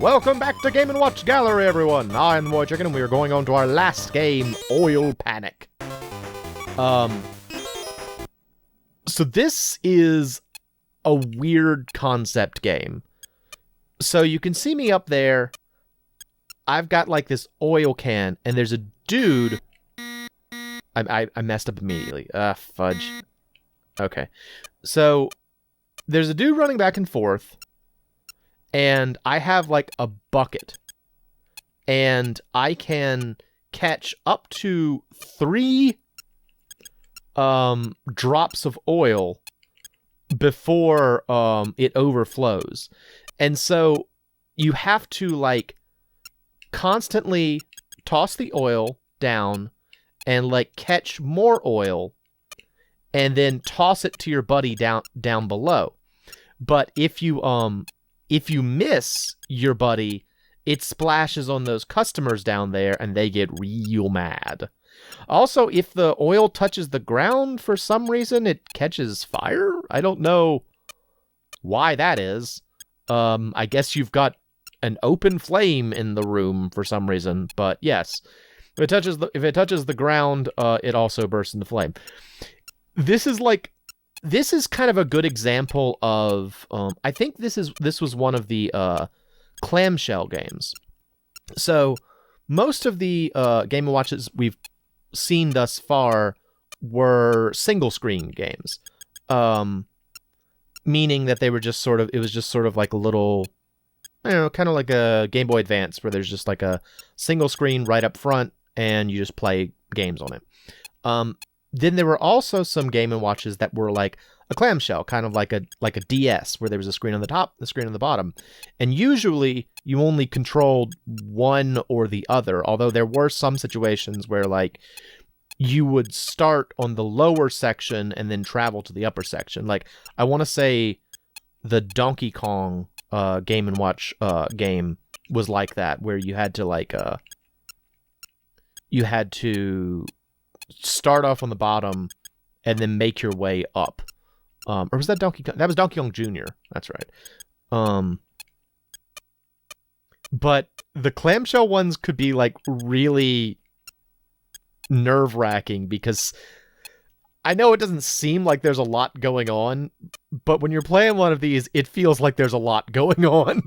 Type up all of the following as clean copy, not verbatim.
Welcome back to Game & Watch Gallery, everyone! I'm MoeChicken, and we are going on to our last game, Oil Panic. So this is a weird concept game. So you can see me up there. I've got, like, this oil can, and there's a dude... I messed up immediately. Fudge. Okay. So, there's a dude running back and forth, and I have, like, a bucket. And I can catch up to 3 drops of oil before it overflows. And so, you have to, like, constantly toss the oil down and, like, catch more oil and then toss it to your buddy down below. But if you miss your buddy, it splashes on those customers down there and they get real mad. Also, if the oil touches the ground for some reason, it catches fire. I don't know why that is. I guess you've got an open flame in the room for some reason, but yes. If it touches the ground, it also bursts into flame. This is kind of a good example of, I think this was one of the clamshell games. So most of the Game & Watches we've seen thus far were single screen games, meaning that they were just sort of, it was just sort of like a little, I don't know, kind of like a Game Boy Advance where there's just like a single screen right up front and you just play games on it. Then there were also some Game & Watches that were like a clamshell, kind of like a DS, where there was a screen on the top, a screen on the bottom. And usually you only controlled one or the other, although there were some situations where, like, you would start on the lower section and then travel to the upper section. Like, I want to say the Donkey Kong Game & Watch game was like that, where you had to, like, you had to start off on the bottom and then make your way up. Or was that Donkey Kong? That was Donkey Kong Jr. That's right. But the clamshell ones could be, like, really nerve-wracking because I know it doesn't seem like there's a lot going on, but when you're playing one of these, it feels like there's a lot going on.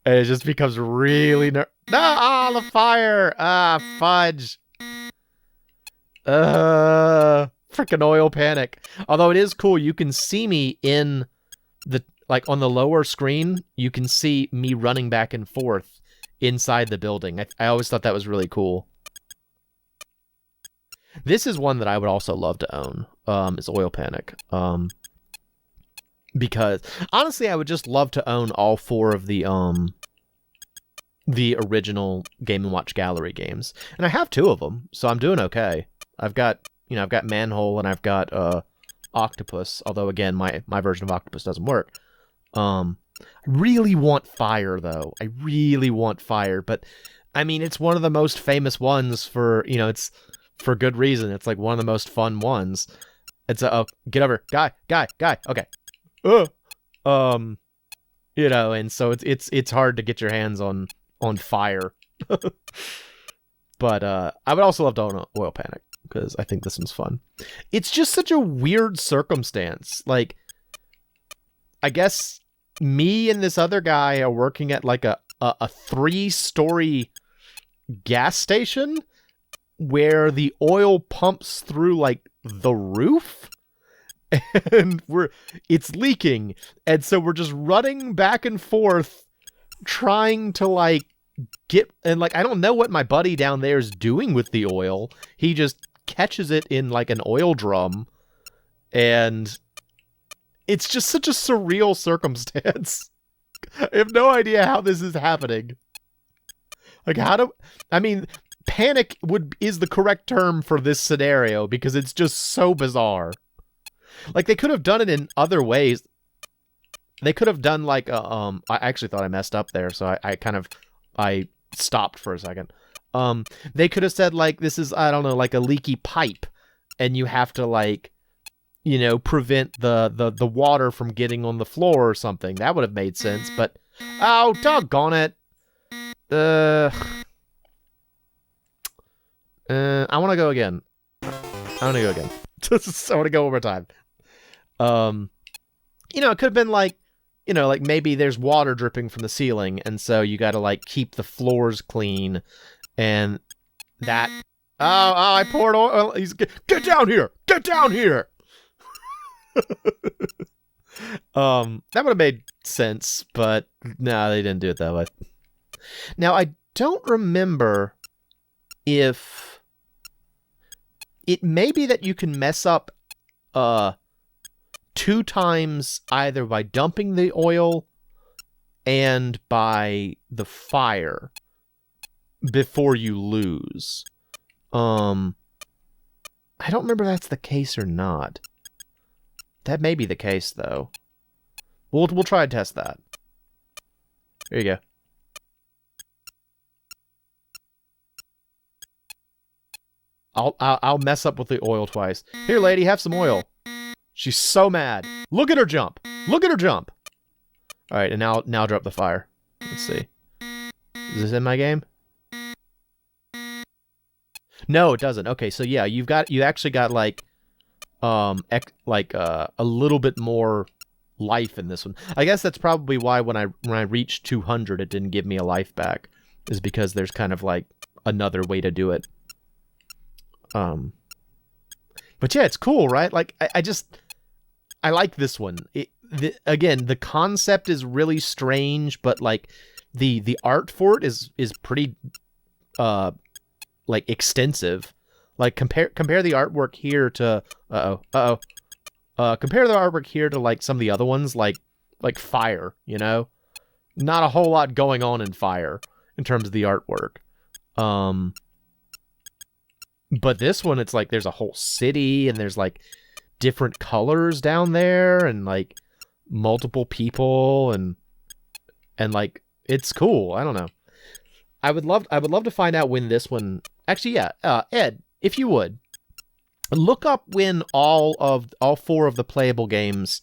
And it just becomes really the fire! Fudge! Freaking oil panic. Although it is cool, you can see me in the, like, on the lower screen, you can see me running back and forth inside the building. I always thought that was really cool. This is one that I would also love to own, is Oil Panic. Because, honestly, I would just love to own all 4 of the original Game & Watch Gallery games. And I have 2 of them, so I'm doing okay. I've got Manhole and I've got Octopus, although again my version of Octopus doesn't work. I really want Fire though. I really want Fire, but I mean it's one of the most famous ones for, it's for good reason. It's like one of the most fun ones. It's get over, guy, okay. And so it's hard to get your hands on Fire. But I would also love to own Oil Panic, because I think this one's fun. It's just such a weird circumstance. Like, I guess me and this other guy are working at, like, a 3-story gas station where the oil pumps through, like, the roof. And it's leaking. And so we're just running back and forth trying to, like, and, like, I don't know what my buddy down there is doing with the oil. He just catches it in, like, an oil drum, and it's just such a surreal circumstance. I have no idea how this is happening. Like, panic is the correct term for this scenario, because it's just so bizarre. Like, they could have done it in other ways. They could have done, like, I actually thought I messed up there, so I stopped for a second. They could have said, like, this is, I don't know, like a leaky pipe, and you have to, like, prevent the water from getting on the floor or something. That would have made sense, but Oh, doggone it. I want to go again. I want to go again. I want to go one more time. You know, it could have been like, you know, like maybe there's water dripping from the ceiling, and so you got to like keep the floors clean, and that. Oh, I poured oil. Get down here! Get down here! That would have made sense, but no, they didn't do it that way. Now, I don't remember if it may be that you can mess up 2 times either by dumping the oil and by the fire before you lose. I don't remember if that's the case or not. That may be the case, though. We'll try and test that. There you go. I'll mess up with the oil twice. Here, lady, have some oil. She's so mad. Look at her jump. Look at her jump. All right, and now drop the fire. Let's see. Is this in my game? No, it doesn't. Okay, so yeah, you actually got like a little bit more life in this one. I guess that's probably why when I reached 200 it didn't give me a life back, is because there's kind of like another way to do it. But yeah, it's cool, right? Like I like this one. Again, the concept is really strange, but like the art for it is pretty like extensive. Like compare the artwork here to compare the artwork here to like some of the other ones, like Fire, you know? Not a whole lot going on in Fire in terms of the artwork. But this one, it's like there's a whole city and there's like different colors down there and like multiple people and like it's cool. I don't know. I would love to find out when this one actually, yeah. Ed, if you would look up when all 4 of the playable games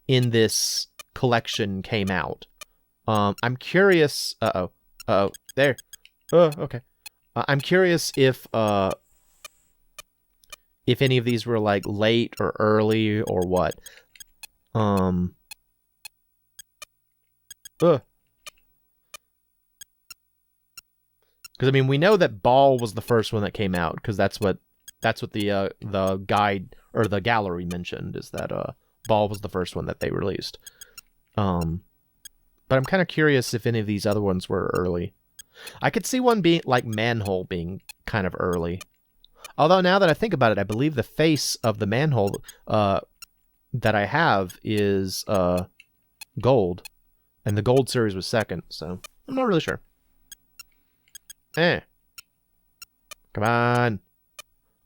in this collection came out. I'm curious. There. Okay. I'm curious if any of these were like late or early or what. Because I mean, we know that Ball was the first one that came out, because that's what the guide or the gallery mentioned, is that Ball was the first one that they released. But I'm kind of curious if any of these other ones were early. I could see one being like Manhole being kind of early. Although now that I think about it, I believe the face of the manhole that I have is gold, and the gold series was second, so I'm not really sure. Come on.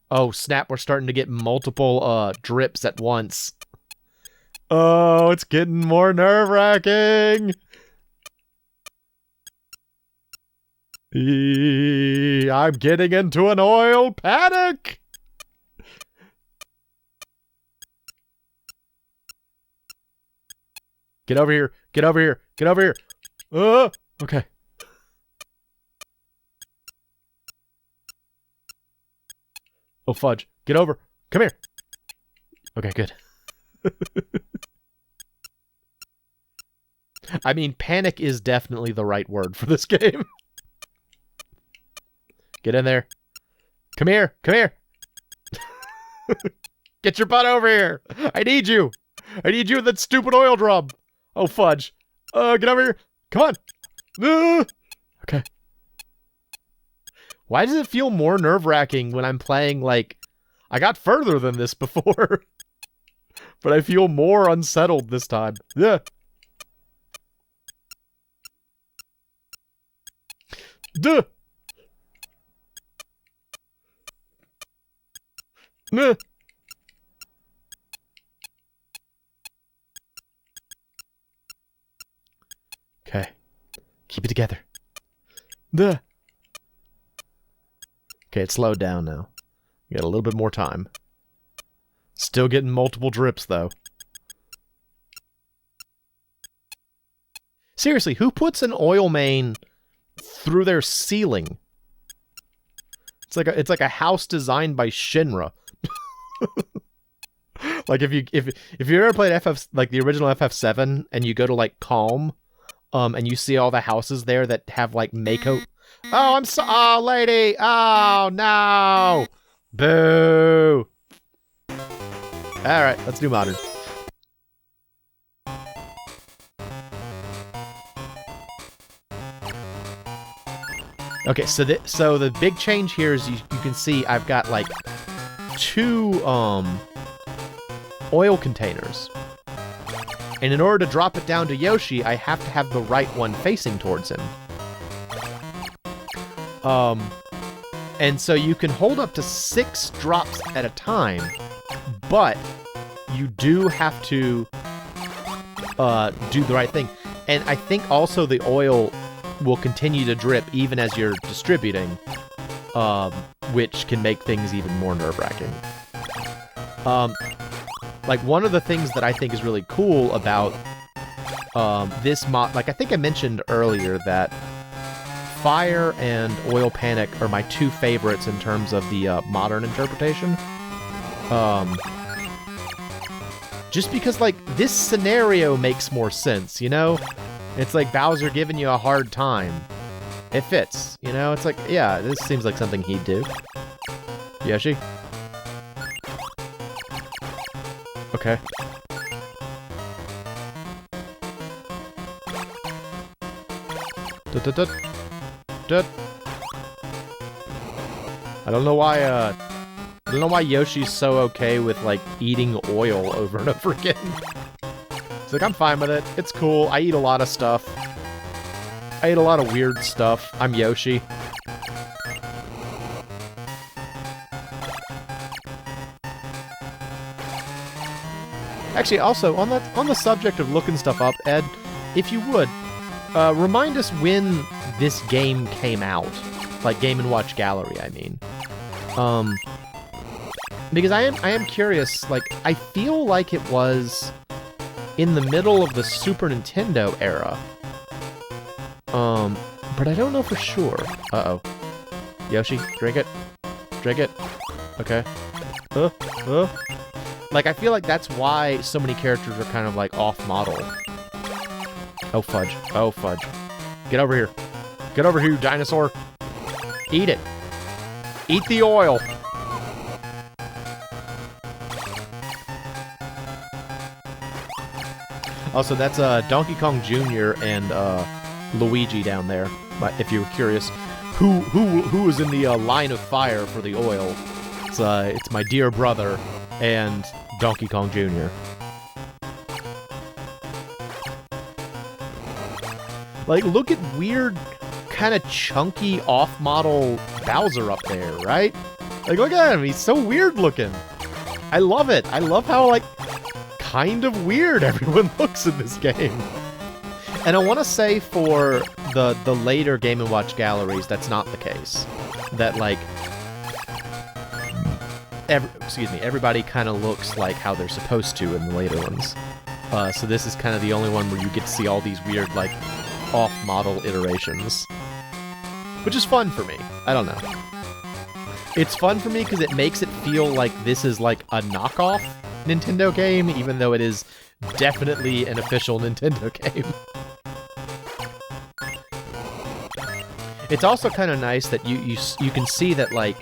Oh, snap, we're starting to get multiple drips at once. Oh, it's getting more nerve-wracking. I'm getting into an oil panic. Get over here. Get over here. Get over here. Okay. Oh, fudge. Get over. Come here. Okay, good. I mean, panic is definitely the right word for this game. Get in there. Come here. Come here. Get your butt over here. I need you. I need you in that stupid oil drum. Oh, fudge. Get over here. Come on. Okay. Why does it feel more nerve-wracking when I'm playing, like... I got further than this before. But I feel more unsettled this time. Yeah. Duh. Nah. Okay. Keep it together. Duh. Okay, it slowed down now. We got a little bit more time. Still getting multiple drips, though. Seriously, who puts an oil main through their ceiling? It's like a house designed by Shinra. Like if you ever played FF, like the original FF7, and you go to like Calm, and you see all the houses there that have like Mako. Oh, oh, lady. Oh no. Boo. All right, let's do modern. Okay, so the big change here is you can see I've got like 2 oil containers. And in order to drop it down to Yoshi, I have to have the right one facing towards him. And so you can hold up to 6 drops at a time, but you do have to do the right thing. And I think also the oil will continue to drip even as you're distributing, which can make things even more nerve-wracking. Like, one of the things that I think is really cool about this mod... Like, I think I mentioned earlier that Fire and Oil Panic are my 2 favorites in terms of the modern interpretation. Just because, like, this scenario makes more sense, you know? It's like Bowser giving you a hard time. It fits, you know? It's like, yeah, this seems like something he'd do. Yoshi? Okay. I don't know why Yoshi's so okay with, like, eating oil over and over again. It's like, I'm fine with it. It's cool. I eat a lot of stuff. I eat a lot of weird stuff. I'm Yoshi. Actually, also, on the subject of looking stuff up, Ed, if you would, remind us when this game came out. Like, Game & Watch Gallery, I mean. Because I am curious, like, I feel like it was in the middle of the Super Nintendo era. But I don't know for sure. Uh-oh. Yoshi, drink it. Drink it. Okay. Like, I feel like that's why so many characters are kind of, like, off-model. Oh, fudge. Oh, fudge. Get over here. Get over here, you dinosaur. Eat it. Eat the oil. Also, that's Donkey Kong Jr. and Luigi down there. But if you were curious, who is in the line of fire for the oil? It's my dear brother and Donkey Kong Jr. Like, look at weird, kind of chunky, off-model Bowser up there, right? Like, look at him. He's so weird looking. I love it. I love how, like, kind of weird everyone looks in this game. And I want to say for the later Game & Watch galleries, that's not the case. That, like, everybody kind of looks like how they're supposed to in the later ones. So this is kind of the only one where you get to see all these weird, like, off-model iterations. Which is fun for me. I don't know. It's fun for me because it makes it feel like this is, like, a knockoff Nintendo game, even though it is definitely an official Nintendo game. It's also kind of nice that you can see that, like,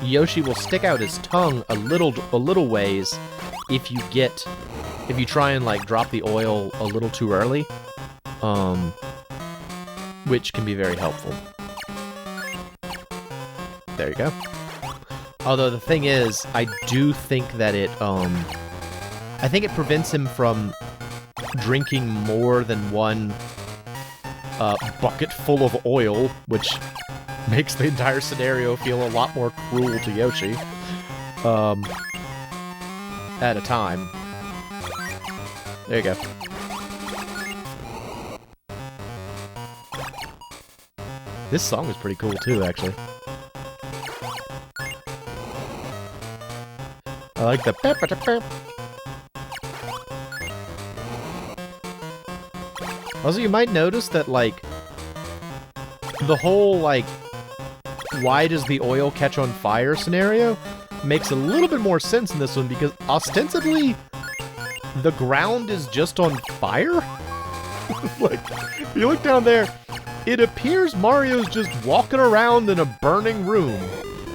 Yoshi will stick out his tongue a little ways if you try and, like, drop the oil a little too early, which can be very helpful. There you go. Although the thing is, I do think that I think it prevents him from drinking more than one bucket full of oil, which makes the entire scenario feel a lot more cruel to Yoshi. At a time. There you go. This song is pretty cool too, actually. I like the pep. Also, you might notice that, like, the whole, like, why does the oil catch on fire scenario makes a little bit more sense in this one, because ostensibly, the ground is just on fire? Like, if you look down there, it appears Mario's just walking around in a burning room.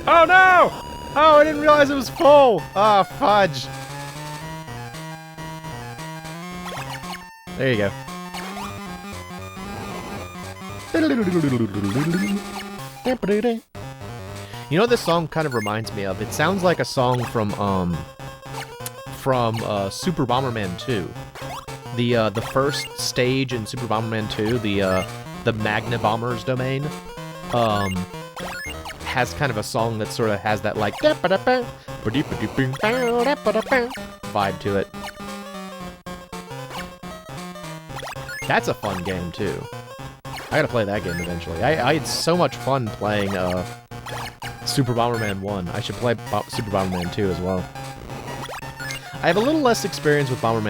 Oh no! Oh, I didn't realize it was full! Ah, fudge. There you go. You know what this song kind of reminds me of? It sounds like a song from Super Bomberman 2. The first stage in Super Bomberman 2, the Magna Bombers domain, has kind of a song that sort of has that, like, vibe to it. That's a fun game, too. I gotta play that game eventually. I had so much fun playing, Super Bomberman 1. I should play Super Bomberman 2 as well. I have a little less experience with Super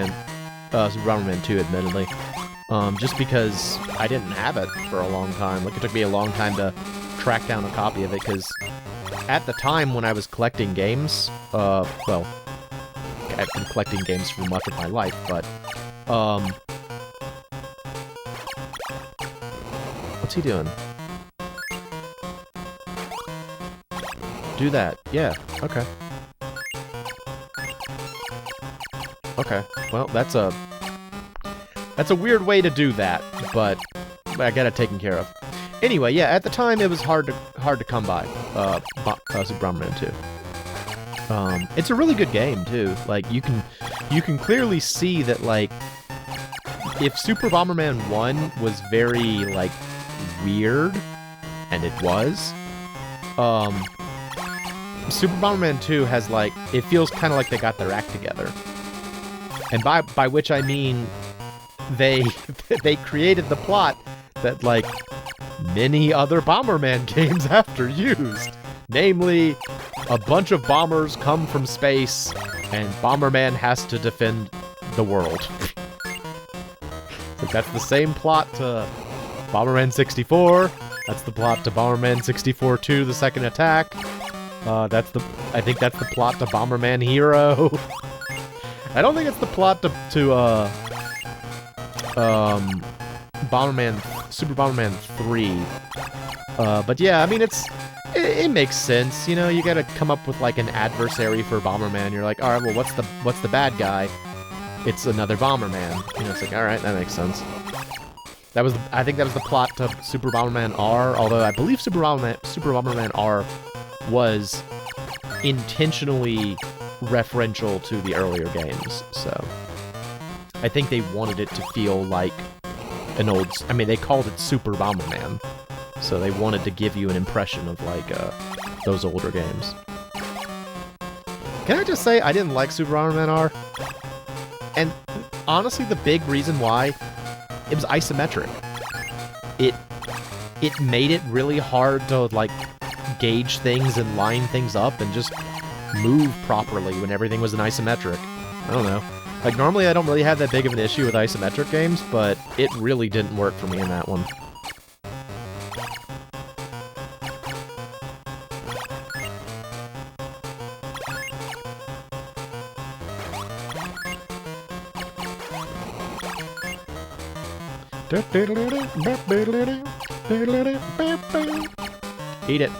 Bomberman 2, admittedly. Just because I didn't have it for a long time. Like, it took me a long time to track down a copy of it, because at the time when I was collecting games, well, I've been collecting games for much of my life, but, what's he doing? Do that. Yeah, okay. Okay, well, that's a weird way to do that, but I got it taken care of. Anyway, yeah, at the time it was hard to come by, Super Bomberman 2. It's a really good game too. Like, you can clearly see that, like, if Super Bomberman 1 was very, like, weird, and it was, Super Bomberman 2 has, like, it feels kind of like they got their act together. And by which I mean they created the plot that, like, many other Bomberman games after used. Namely, a bunch of bombers come from space, and Bomberman has to defend the world. So that's the same plot to Bomberman 64. That's the plot to Bomberman 64 2, The Second Attack. I think that's the plot to Bomberman Hero. I don't think it's the plot to Super Bomberman 3. But yeah, I mean, it makes sense. You know, you gotta come up with, like, an adversary for Bomberman. You're like, alright, well, what's the bad guy? It's another Bomberman. You know, it's like, alright, that makes sense. I think that was the plot to Super Bomberman R, although I believe Super Bomberman R was intentionally referential to the earlier games, so I think they wanted it to feel like an old... I mean, they called it Super Bomberman, so they wanted to give you an impression of, like, those older games. Can I just say, I didn't like Super Bomberman R? And honestly, the big reason why, it was isometric. It made it really hard to, like, gauge things and line things up and just move properly when everything was in isometric. I don't know. Like, normally I don't really have that big of an issue with isometric games, but it really didn't work for me in that one. Eat it.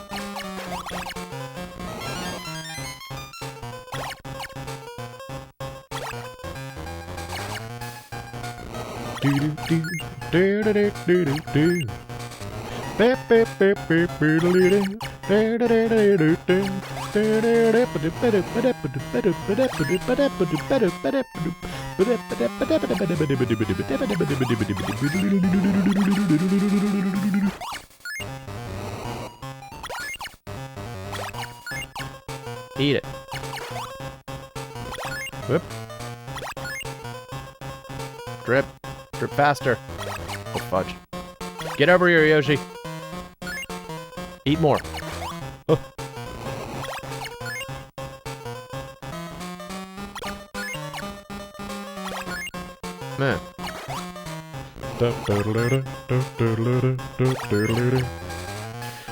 Eat it. Whoop. Drip. Drip faster. Oh, fudge. Get over here, Yoshi. Eat more. Oh. Man.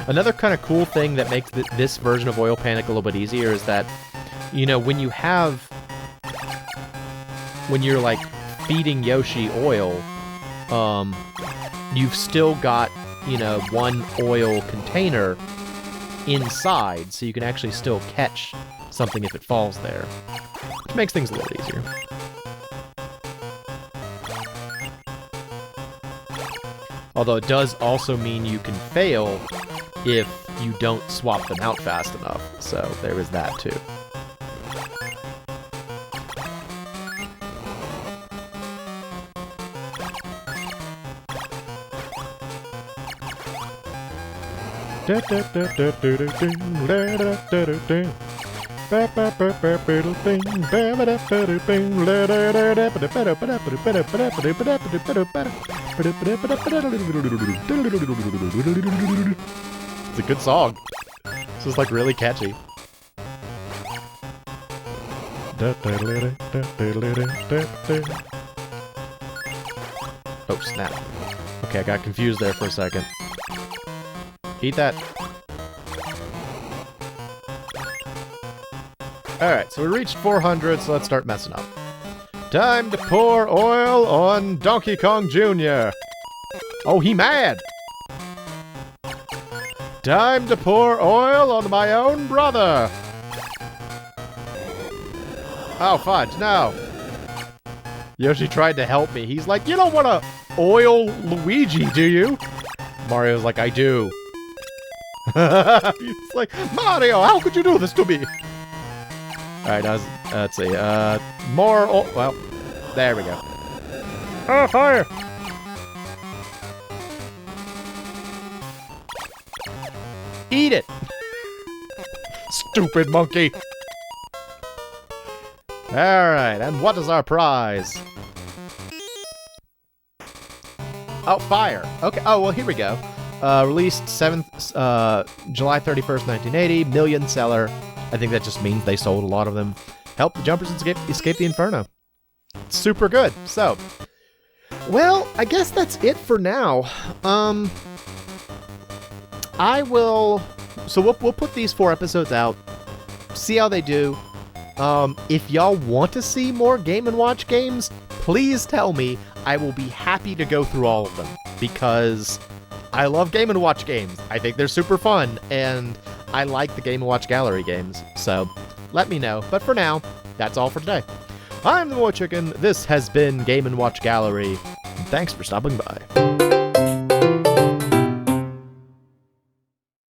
Another kind of cool thing that makes this version of Oil Panic a little bit easier is that, you know, when you're like feeding Yoshi oil, you've still got, you know, one oil container inside, so you can actually still catch something if it falls there, which makes things a little easier. Although it does also mean you can fail if you don't swap them out fast enough, so there is that too. It's a good song. It's just like really catchy. Oh, snap. Okay, I got confused there for a second. Eat that. Alright, so we reached 400, so let's start messing up. Time to pour oil on Donkey Kong Jr. Oh, he mad! Time to pour oil on my own brother! Oh, fudge, no. Yoshi tried to help me. He's like, you don't want to oil Luigi, do you? Mario's like, I do. He's like, Mario, how could you do this to me? Alright, let's see. More oil. Well, there we go. Oh, fire! Eat it! Stupid monkey! Alright, and what is our prize? Oh, fire. Okay, oh, well, here we go. Released 7th, July 31st, 1980. Million seller. I think that just means they sold a lot of them. Help the jumpers escape the inferno. Super good. So, well, I guess that's it for now. So we'll put these 4 episodes out, see how they do. If y'all want to see more Game & Watch games, please tell me. I will be happy to go through all of them, because I love Game & Watch games. I think they're super fun, and I like the Game & Watch Gallery games, so let me know. But for now, that's all for today. I'm the MoeChicken. This has been Game & Watch Gallery. Thanks for stopping by.